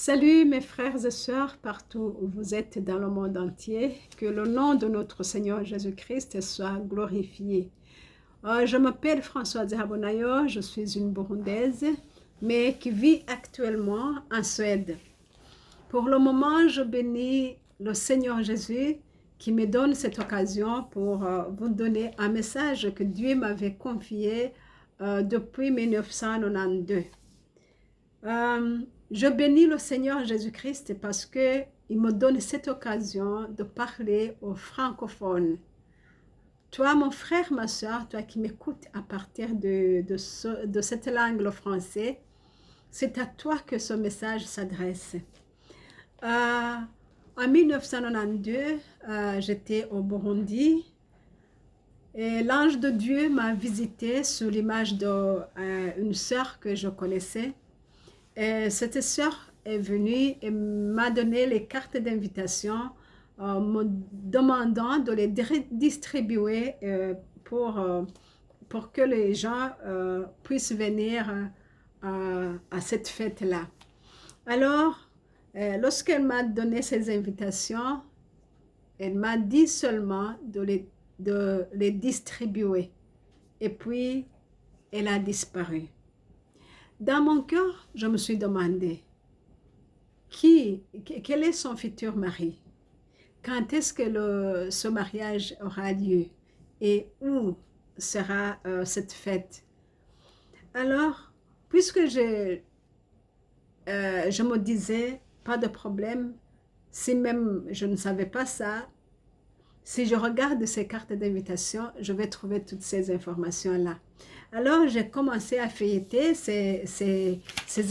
Salut mes frères et sœurs partout où vous êtes dans le monde entier, que le nom de notre Seigneur Jésus-Christ soit glorifié. Je m'appelle Françoise Habonayo, je suis une Burundaise, mais qui vit actuellement en Suède. Pour le moment, je bénis le Seigneur Jésus qui me donne cette occasion pour vous donner un message que Dieu m'avait confié depuis 1992. Je bénis le Seigneur Jésus-Christ parce qu'il me donne cette occasion de parler aux francophones. Toi, mon frère, ma soeur, toi qui m'écoutes à partir de cette langue, le français, c'est à toi que ce message s'adresse. En 1992, j'étais au Burundi et l'ange de Dieu m'a visité sous l'image d'une sœur que je connaissais. Et cette sœur est venue et m'a donné les cartes d'invitation me demandant de les distribuer pour que les gens puissent venir à cette fête-là. Alors, lorsqu'elle m'a donné ces invitations, elle m'a dit seulement de les distribuer. Et puis, elle a disparu. Dans mon cœur, je me suis demandé, quel est son futur mari? Quand est-ce que ce mariage aura lieu? Et où sera cette fête? Alors, puisque je me disais, pas de problème, si même je ne savais pas ça, si je regarde ces cartes d'invitation, je vais trouver toutes ces informations-là. Alors, j'ai commencé à feuilleter ces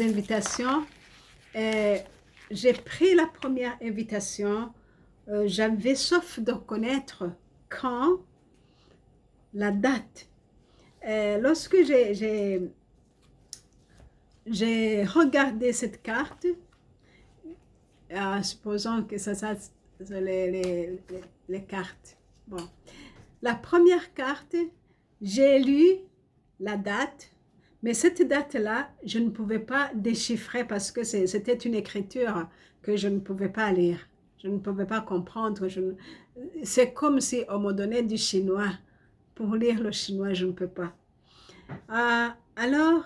invitations. J'ai pris la première invitation. J'avais sauf de connaître quand, la date. Lorsque j'ai regardé cette carte, supposons que ça les cartes. Bon. La première carte, j'ai lu la date, mais cette date-là, je ne pouvais pas déchiffrer parce que c'était une écriture que je ne pouvais pas lire. Je ne pouvais pas comprendre. C'est comme si on me donnait du chinois. Pour lire le chinois, je ne peux pas. Alors,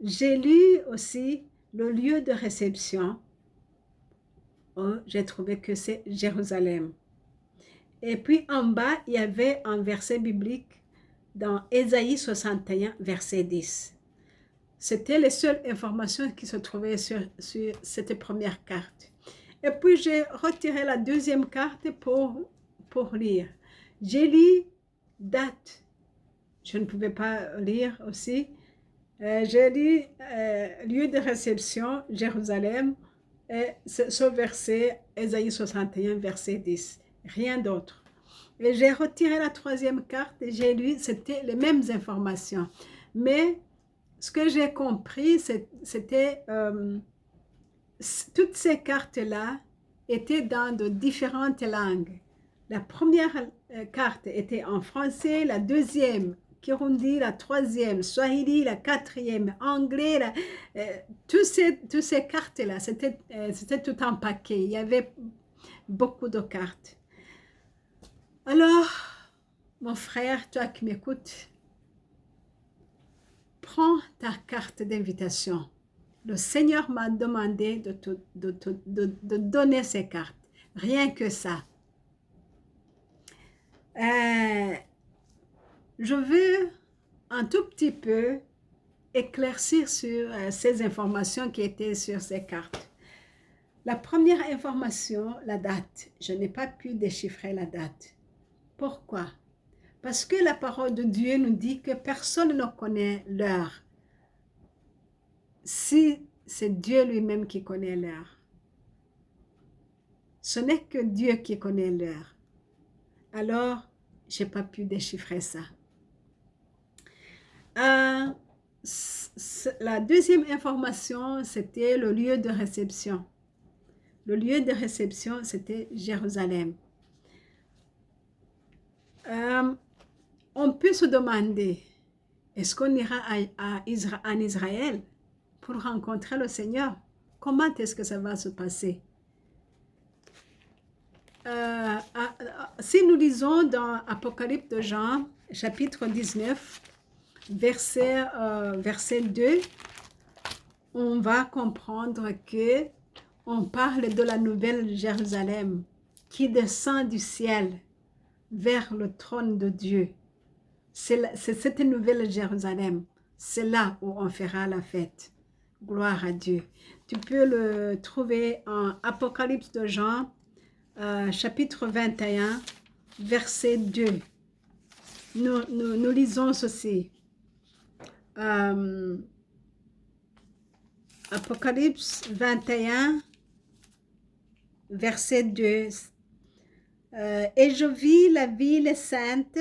j'ai lu aussi le lieu de réception. Oh, j'ai trouvé que c'est Jérusalem. Et puis en bas, il y avait un verset biblique dans Ésaïe 61, verset 10. C'était les seules informations qui se trouvaient sur cette première carte. Et puis j'ai retiré la deuxième carte pour lire. J'ai lu date. Je ne pouvais pas lire aussi. J'ai lu lieu de réception, Jérusalem, et ce verset, Ésaïe 61, verset 10. Rien d'autre. Et j'ai retiré la troisième carte et j'ai lu, c'était les mêmes informations. Mais ce que j'ai compris, c'était toutes ces cartes-là étaient dans de différentes langues. La première carte était en français, la deuxième Kirundi, la troisième Swahili, la quatrième anglais. Toutes ces cartes-là, c'était tout un paquet. Il y avait beaucoup de cartes. Alors, mon frère, toi qui m'écoutes, prends ta carte d'invitation. Le Seigneur m'a demandé de donner ces cartes. Rien que ça. Je veux un tout petit peu éclaircir sur ces informations qui étaient sur ces cartes. La première information, la date. Je n'ai pas pu déchiffrer la date. Pourquoi? Parce que la parole de Dieu nous dit que personne ne connaît l'heure. Si c'est Dieu lui-même qui connaît l'heure. Ce n'est que Dieu qui connaît l'heure. Alors, je n'ai pas pu déchiffrer ça. La deuxième information, c'était le lieu de réception. Le lieu de réception, c'était Jérusalem. On peut se demander, est-ce qu'on ira en Israël pour rencontrer le Seigneur? comment est-ce que ça va se passer? Si nous lisons dans Apocalypse de Jean, chapitre 19, verset 2, on va comprendre que on parle de la nouvelle Jérusalem qui descend du ciel vers le trône de Dieu. C'est cette nouvelle Jérusalem. C'est là où on fera la fête. Gloire à Dieu. Tu peux le trouver en Apocalypse de Jean, chapitre 21, verset 2. Nous lisons ceci. Apocalypse 21, verset 2. Et je vis la ville sainte,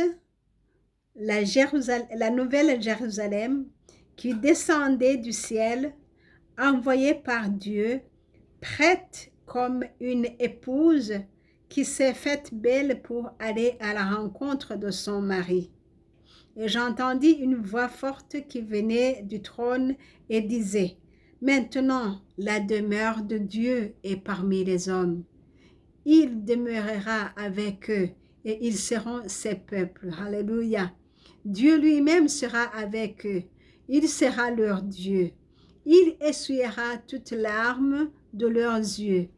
la nouvelle Jérusalem, qui descendait du ciel, envoyée par Dieu, prête comme une épouse qui s'est faite belle pour aller à la rencontre de son mari. Et j'entendis une voix forte qui venait du trône et disait, « Maintenant, la demeure de Dieu est parmi les hommes. Il demeurera avec eux et ils seront ses peuples. » Alléluia. Dieu lui-même sera avec eux. Il sera leur Dieu. Il essuiera toutes larmes de leurs yeux.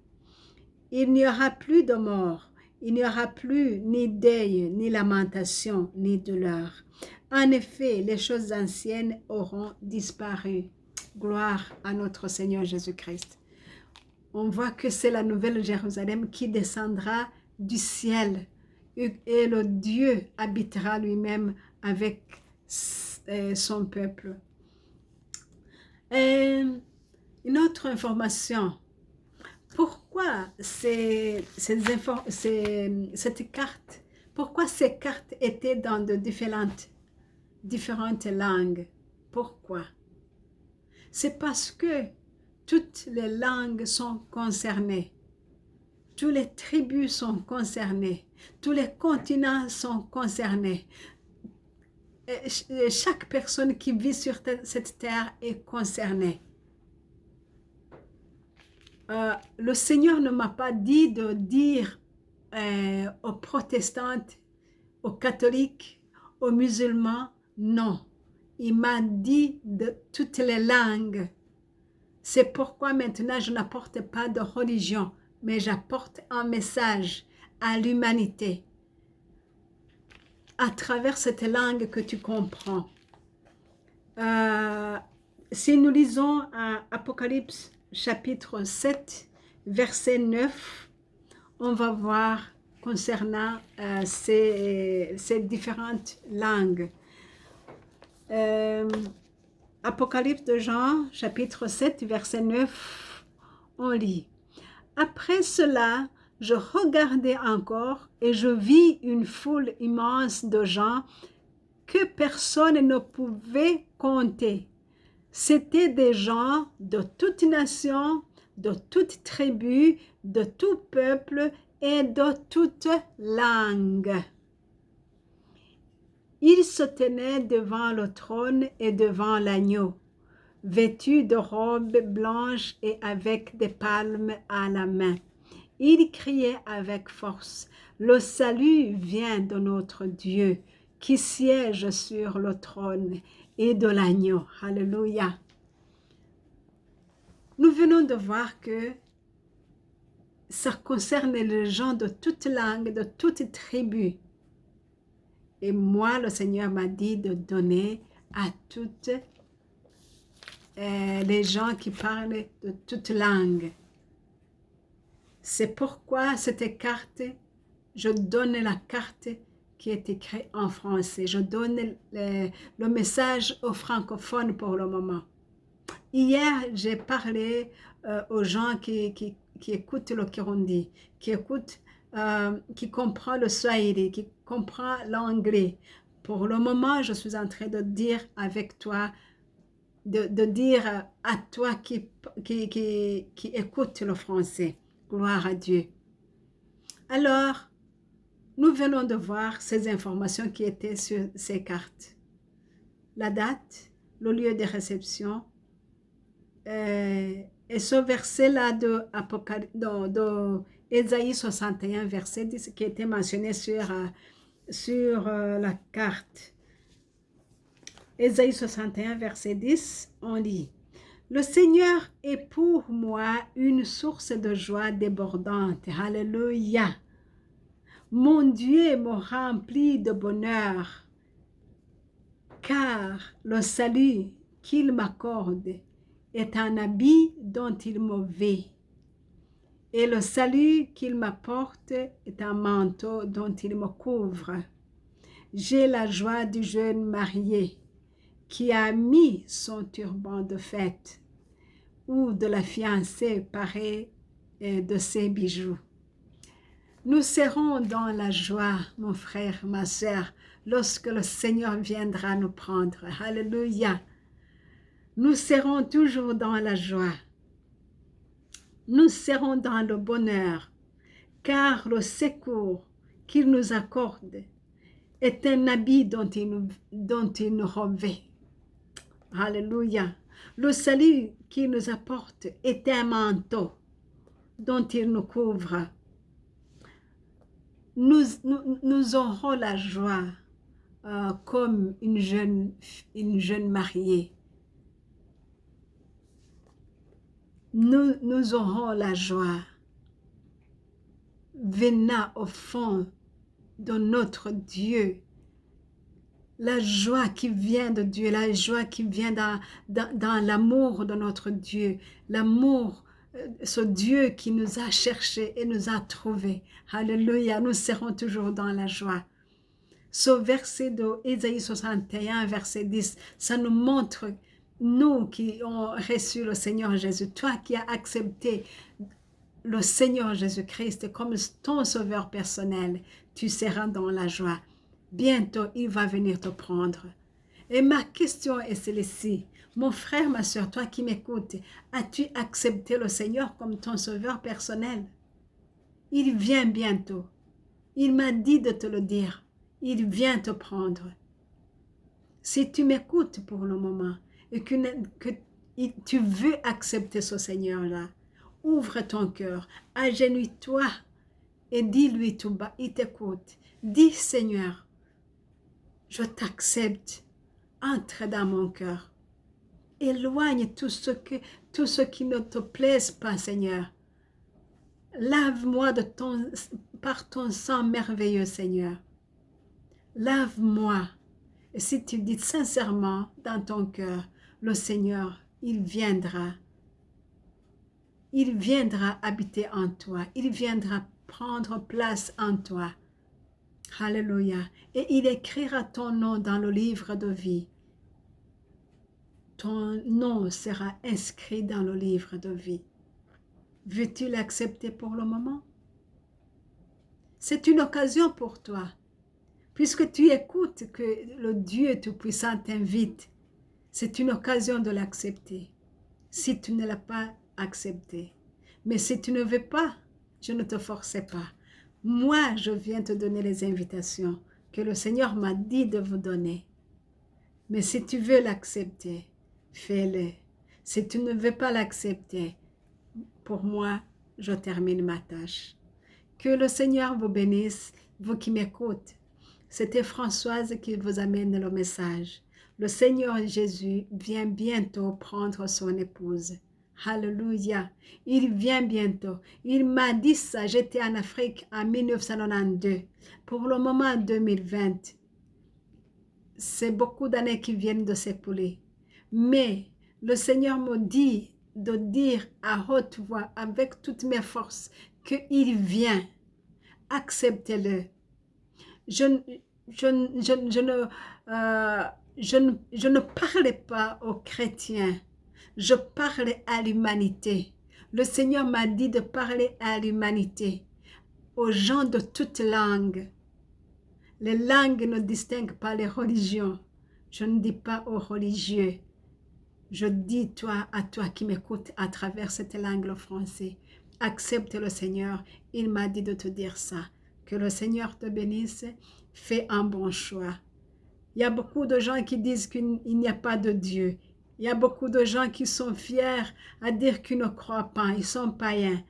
Il n'y aura plus de mort. Il n'y aura plus ni deuil, ni lamentation, ni douleur. En effet, les choses anciennes auront disparu. Gloire à notre Seigneur Jésus-Christ. On voit que c'est la nouvelle Jérusalem qui descendra du ciel et le Dieu habitera lui-même avec son peuple. Et une autre information. Pourquoi cette carte, pourquoi ces cartes étaient dans de différentes langues? Pourquoi? C'est parce que toutes les langues sont concernées. Toutes les tribus sont concernées. Tous les continents sont concernés. Et chaque personne qui vit sur cette terre est concernée. Le Seigneur ne m'a pas dit de dire aux protestantes, aux catholiques, aux musulmans, non. Il m'a dit de toutes les langues. C'est pourquoi maintenant je n'apporte pas de religion, mais j'apporte un message à l'humanité à travers cette langue que tu comprends. Si nous lisons Apocalypse chapitre 7, verset 9, on va voir concernant ces différentes langues. Apocalypse de Jean, chapitre 7, verset 9, on lit. Après cela, je regardai encore et je vis une foule immense de gens que personne ne pouvait compter. C'étaient des gens de toute nation, de toute tribu, de tout peuple et de toute langue. Ils se tenaient devant le trône et devant l'agneau, vêtus de robes blanches et avec des palmes à la main. Ils criaient avec force, « Le salut vient de notre Dieu, qui siège sur le trône et de l'agneau. » Alléluia. Nous venons de voir que ça concerne les gens de toute langue, de toute tribu. Et moi, le Seigneur m'a dit de donner à toutes les gens qui parlent de toute langue. C'est pourquoi cette carte, je donne la carte qui est écrite en français. Je donne le message aux francophones pour le moment. Hier, j'ai parlé aux gens qui écoutent le Kirundi, qui comprennent le Swahili, qui comprennent l'anglais. Pour le moment, je suis en train de dire avec toi, de dire à toi qui écoute le français. Gloire à Dieu. Alors, nous venons de voir ces informations qui étaient sur ces cartes. La date, le lieu de réception, Et ce verset-là de Ésaïe 61, verset 10, qui était mentionné sur la carte. Ésaïe 61, verset 10, on lit: Le Seigneur est pour moi une source de joie débordante. Alléluia. Mon Dieu me remplit de bonheur, car le salut qu'il m'accorde est un habit dont il me vêt, et le salut qu'il m'apporte est un manteau dont il me couvre. J'ai la joie du jeune marié qui a mis son turban de fête, ou de la fiancée parée de ses bijoux. Nous serons dans la joie, mon frère, ma sœur, lorsque le Seigneur viendra nous prendre. Alléluia. Nous serons toujours dans la joie. Nous serons dans le bonheur, car le secours qu'il nous accorde est un habit dont il nous revêt. Alléluia. Le salut qu'il nous apporte est un manteau dont il nous couvre. Nous aurons la joie comme une jeune mariée. Nous aurons la joie venant au fond de notre Dieu. La joie qui vient de Dieu, la joie qui vient dans l'amour de notre Dieu, l'amour, ce Dieu qui nous a cherchés et nous a trouvés. Alléluia, nous serons toujours dans la joie. Ce verset de Ésaïe 61, verset 10, ça nous montre, nous qui avons reçu le Seigneur Jésus, toi qui as accepté le Seigneur Jésus-Christ comme ton sauveur personnel, tu seras dans la joie. Bientôt, il va venir te prendre. Et ma question est celle-ci. Mon frère, ma soeur, toi qui m'écoutes, as-tu accepté le Seigneur comme ton sauveur personnel? Il vient bientôt. Il m'a dit de te le dire. Il vient te prendre. Si tu m'écoutes pour le moment et que tu veux accepter ce Seigneur-là, ouvre ton cœur, agenouille-toi et dis-lui tout bas, il t'écoute. Dis, Seigneur, je t'accepte, entre dans mon cœur. Éloigne tout ce qui ne te plaise pas, Seigneur. Lave-moi par ton sang merveilleux, Seigneur. Lave-moi. Et si tu dis sincèrement dans ton cœur, le Seigneur, il viendra. Il viendra habiter en toi. Il viendra prendre place en toi. Alléluia. Et il écrira ton nom dans le livre de vie. Ton nom sera inscrit dans le livre de vie. Veux-tu l'accepter pour le moment? C'est une occasion pour toi. Puisque tu écoutes que le Dieu Tout-Puissant t'invite, c'est une occasion de l'accepter. Si tu ne l'as pas accepté. Mais si tu ne veux pas, je ne te force pas. Moi, je viens te donner les invitations que le Seigneur m'a dit de vous donner. Mais si tu veux l'accepter, fais-le. Si tu ne veux pas l'accepter, pour moi, je termine ma tâche. Que le Seigneur vous bénisse, vous qui m'écoutez. C'était Françoise qui vous amène le message. Le Seigneur Jésus vient bientôt prendre son épouse. Alléluia. Il vient bientôt. Il m'a dit ça. J'étais en Afrique en 1992. Pour le moment, 2020. C'est beaucoup d'années qui viennent de s'écouler. Mais le Seigneur me dit de dire à haute voix, avec toutes mes forces, qu'il vient. Acceptez-le. Je ne parlais pas aux chrétiens. Je parlais à l'humanité. Le Seigneur m'a dit de parler à l'humanité, aux gens de toutes langues. Les langues ne distinguent pas les religions. Je ne dis pas aux religieux. Je dis à toi qui m'écoutes à travers cette langue, le français, accepte le Seigneur. Il m'a dit de te dire ça. Que le Seigneur te bénisse. Fais un bon choix. Il y a beaucoup de gens qui disent qu'il n'y a pas de Dieu. Il y a beaucoup de gens qui sont fiers à dire qu'ils ne croient pas, ils sont païens.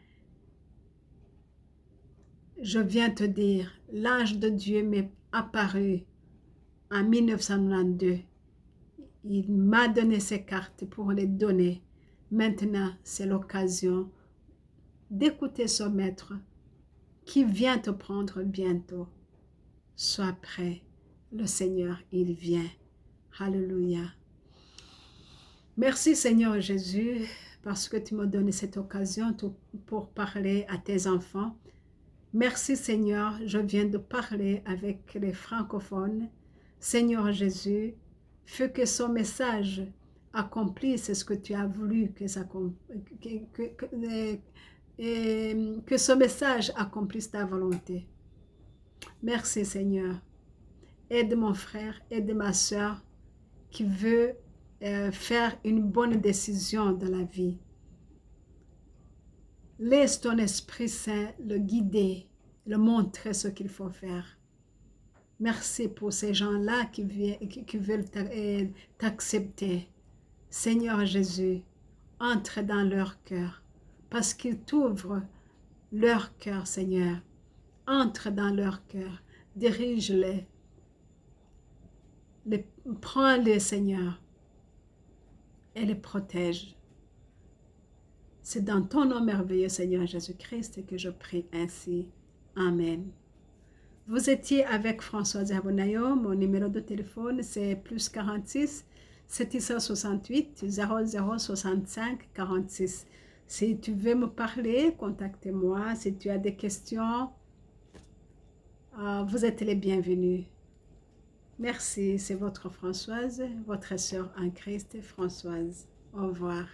Je viens te dire, l'ange de Dieu m'est apparu en 1992. Il m'a donné ces cartes pour les donner. Maintenant, c'est l'occasion d'écouter son maître qui vient te prendre bientôt. Sois prêt. Le Seigneur, il vient. Alléluia. Merci Seigneur Jésus parce que tu m'as donné cette occasion pour parler à tes enfants. Merci Seigneur, je viens de parler avec les francophones. Seigneur Jésus, fais que son message accomplisse ce que tu as voulu que ce message accomplisse ta volonté. Merci Seigneur. Aide mon frère, aide ma soeur qui veut faire une bonne décision dans la vie. Laisse ton Esprit Saint le guider, le montrer ce qu'il faut faire. Merci pour ces gens-là qui veulent t'accepter. Seigneur Jésus, entre dans leur cœur parce qu'ils t'ouvrent leur cœur, Seigneur. Entre dans leur cœur, dirige-les. Prends-les, Seigneur, et les protège. C'est dans ton nom merveilleux, Seigneur Jésus-Christ, que je prie ainsi. Amen. Vous étiez avec Françoise Abonayo. Mon numéro de téléphone, c'est plus 46 768 0065 46. Si tu veux me parler, contacte-moi. Si tu as des questions, vous êtes les bienvenus. Merci, c'est votre Françoise, votre sœur en Christ, Françoise. Au revoir.